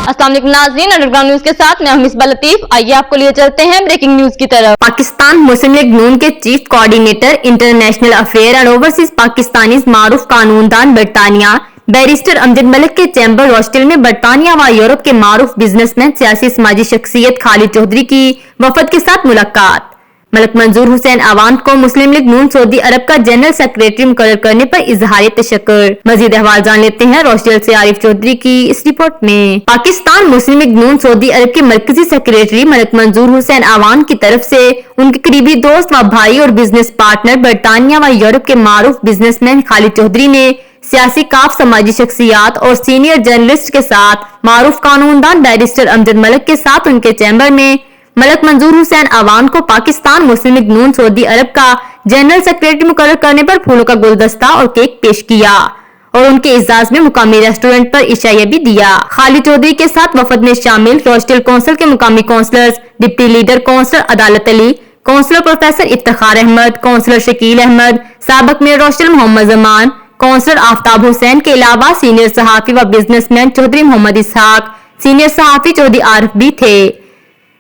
अस्सलाम वालेकुम नाज़रीन, अंडरग्राउंड न्यूज के साथ मैं मिसबा लतीफ। आइए आपको लिए चलते हैं ब्रेकिंग न्यूज की तरफ। पाकिस्तान मुस्लिम लीग नून के chief coordinator international affair and overseas Pakistani मारूफ कानूनदान बरतानिया बैरिस्टर अमजद मलिक के चैम्बर रोस्टेल में बरतानिया व यूरोप के मारूफ बिजनेसमैन सियासी समाजी शख्सियत खालिद चौधरी की वफद के साथ मुलाकात। मलिक मंजूर हुसैन अवान को मुस्लिम लीग नून सऊदी अरब का जनरल सेक्रेटरी मुकर्रर करने पर इजहार तशक्कुर। मजीद अहवाल जान लेते हैं रोस्टेल से आरिफ चौधरी की इस रिपोर्ट में। पाकिस्तान मुस्लिम लीग नून सऊदी अरब के मरकजी सेक्रेटरी मलिक मंजूर हुसैन अवान की तरफ से उनके करीबी दोस्त व भाई और बिजनेस पार्टनर बरतानिया व यूरोप के मारूफ बिजनेसमैन खालिद चौधरी ने सियासी काफ समाजी शख्सियात और सीनियर जर्नलिस्ट के साथ मारूफ कानूनदान बैरिस्टर अमजद मलिक के साथ उनके चैम्बर में मलिक मंजूर हुसैन अवान को पाकिस्तान मुस्लिम लीग नून सऊदी अरब का जनरल सेक्रेटरी मुकर्रर करने पर फूलों का गुलदस्ता और केक पेश किया और उनके इजाज में मुकामी रेस्टोरेंट पर इशाया भी दिया। खालिद चौधरी के साथ वफद में शामिल रोस्टेल कौंसिल के मुकामी counsellors, deputy leader councillor Adalat Ali, councillor professor Iftikhar Ahmad, councillor Shakeel Ahmad, साबिक मेयर रोस्टेल मोहम्मद जमान, काउंसलर आफ्ताब हुसैन के अलावा सीनियर सहाफी व बिजनेसमैन चौधरी मोहम्मद इसहाक, सीनियर सहाफी चौधरी आरिफ भी थे।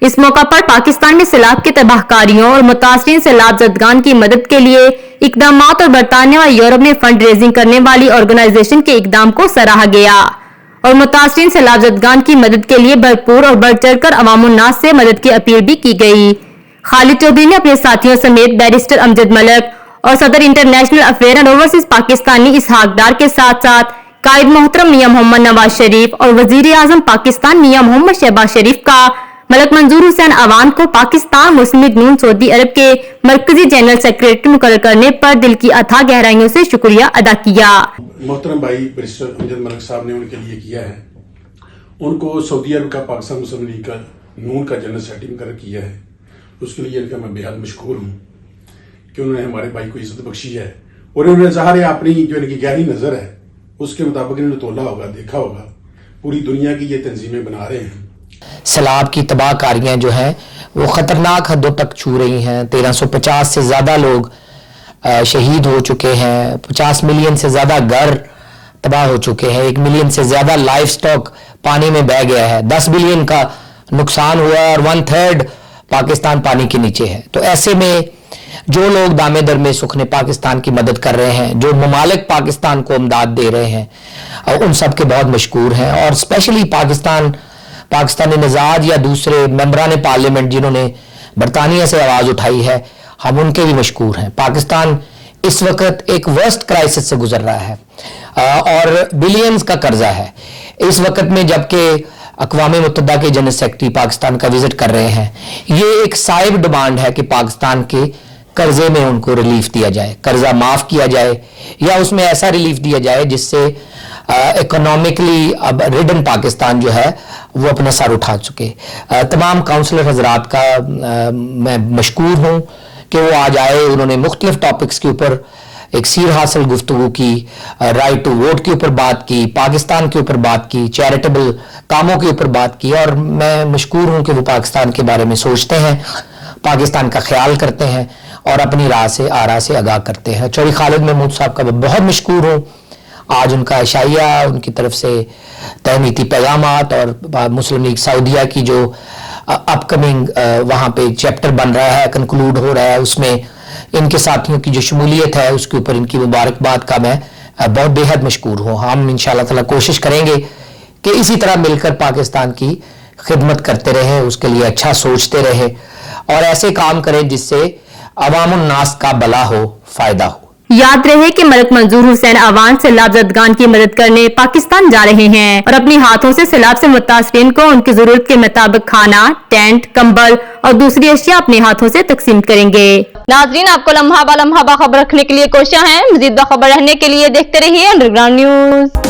इस मौका पर पाकिस्तान में सैलाब की तबाहकारियों और मुतासरीन सैलाब ज़दगान की मदद के लिए इकदामात और बरतानिया व यूरोप में फंड रेजिंग करने वाली ऑर्गेनाइजेशन के इकदाम को सराहा गया और मुतासरीन सैलाब ज़दगान की मदद के लिए भरपूर और बढ़ चढ़कर अवामुन्नास से मदद की अपील भी की गई। खालिद चौधरी ने अपने साथियों समेत बैरिस्टर अमजद मलिक और सदर international affair and overseas Pakistani Ishaq Dar के साथ साथ कायद मोहतरम मियां मोहम्मद नवाज शरीफ और वजीर आजम पाकिस्तान मियां मोहम्मद शहबाज शरीफ का मलिक मंजूर हुसैन अवान को पाकिस्तान मुस्लिम लीग नून सऊदी अरब के मरकजी जनरल सेक्रेटरी मुकर्रर करने पर दिल की अथाह गहराइयों से शुक्रिया अदा किया। मोहतरम भाई बैरिस्टर अमजद मलिक साहब ने उनके लिए किया है, उनको सऊदी अरब का पाकिस्तान मुस्लिम लीग का नून का जनरल सेक्रेटरी मुकर्रर किया है। उसके लिए इनका मैं बेहद मशकूर हूँ कि उन्होंने हमारे भाई को इज्जत बख्शी है और उन्होंने ज़ाहिर है अपनी जो इनकी गहरी नज़र है उसके मुताबिक इन्होंने तोला होगा, देखा होगा पूरी दुनिया की ये तंजीमें बना रहे हैं। सैलाब की तबाहकारियां जो हैं वो खतरनाक हदों तक छू रही हैं। 1350 से ज़्यादा लोग शहीद हो चुके हैं, 50 मिलियन से ज़्यादा घर तबाह हो चुके हैं, 1 मिलियन से ज़्यादा लाइफ स्टॉक पानी में बह गया है, 10 बिलियन का नुकसान हुआ और 1/3 पाकिस्तान पानी के नीचे है। तो ऐसे में जो लोग दामे दर में सुखने पाकिस्तान की मदद कर रहे हैं, जो ममालिक पाकिस्तान को इमदाद दे रहे हैं, उन सब के बहुत मशकूर हैं और स्पेशली पाकिस्तानी नजाज या दूसरे मेंबरान पार्लियामेंट जिन्होंने बरतानिया से आवाज उठाई है, हम उनके भी मशकूर हैं। पाकिस्तान इस वक्त एक वर्स्ट क्राइसिस से गुजर रहा है और बिलियंस का कर्जा है। इस वक्त में जबकि अक़वाम मुत्तहिदा के जनरल सेक्रेटरी पाकिस्तान का विजिट कर रहे हैं, ये एक साइब डिमांड है कि पाकिस्तान के कर्जे में उनको रिलीफ दिया जाए, कर्जा माफ किया जाए या उसमें ऐसा रिलीफ दिया जाए जिससे इकोनॉमिकली अब रिडन पाकिस्तान जो है वो अपना सर उठा चुके। तमाम काउंसलर हजरात का मैं मशकूर हूँ कि वो आज आए, उन्होंने मुख्तलिफ टॉपिक्स के ऊपर एक सीर हासिल गुफ्तगू की, राइट टू वोट के ऊपर बात की, पाकिस्तान के ऊपर बात की, चैरिटेबल कामों के ऊपर बात की और मैं मशकूर हूँ कि वो पाकिस्तान के बारे में सोचते हैं, पाकिस्तान का ख्याल करते हैं और अपनी राह से आरा से आगाह करते हैं। चौधरी खालिद महमूद साहब का मैं बहुत मशकूर हूँ। आज उनका इशाया, उनकी तरफ से तहनीती पैगामात और मुस्लिम लीग सऊदीया की जो अपकमिंग वहाँ पे चैप्टर बन रहा है, कंक्लूड हो रहा है, उसमें इनके साथियों की जो शमूलियत है उसके ऊपर इनकी मुबारकबाद का मैं बहुत बेहद मशकूर हूँ। हम इंशाअल्लाह ताला कोशिश करेंगे कि इसी तरह मिलकर पाकिस्तान की खिदमत करते रहे, उसके लिए अच्छा सोचते रहे और ऐसे काम करें जिससे अवामुन्नास का भला हो, फायदा हो। याद रहे कि मलिक मंजूर हुसैन अवान सैलाब ज़दगान की मदद करने पाकिस्तान जा रहे हैं और अपने हाथों से सैलाब से मुतासरीन को उनकी जरूरत के मुताबिक खाना, टेंट, कंबल और दूसरी अशिया अपने हाथों से तकसीम करेंगे। नाजरीन, आपको लम्हा बालम्हा बाखबर रखने के लिए कोशिश है। मजीद बाखबर रहने के लिए देखते रहिए अंडरग्राउंड न्यूज।